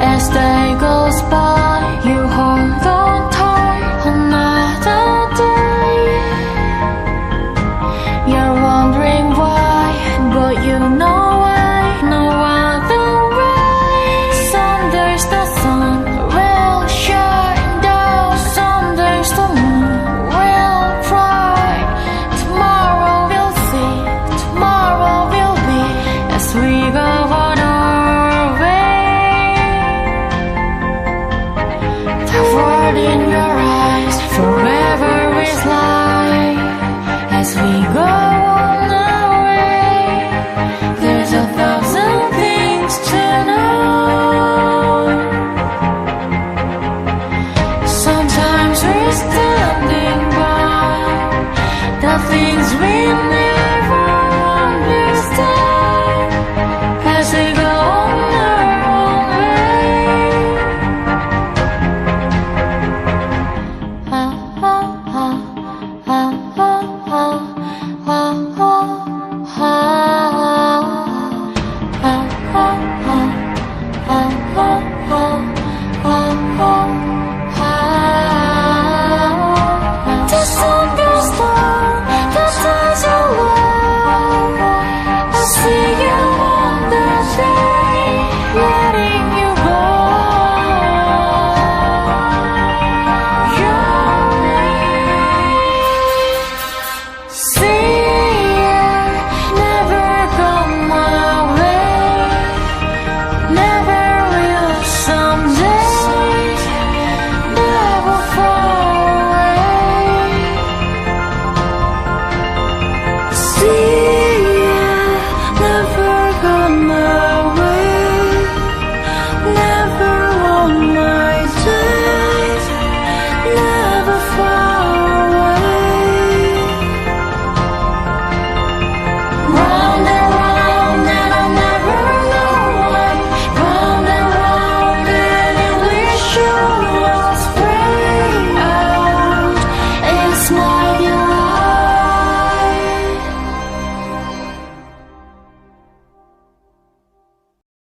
As day goes by, you hold on tight another day. You're wondering why, but you know why, no other way. Some days the sun will shine down, some days the moon will bright. Tomorrow we'll see, tomorrow will be as we go on our way. The world in your eyes forever is light as we go on our way. There's 1,000 things to know. Sometimes we're standing by the things we need.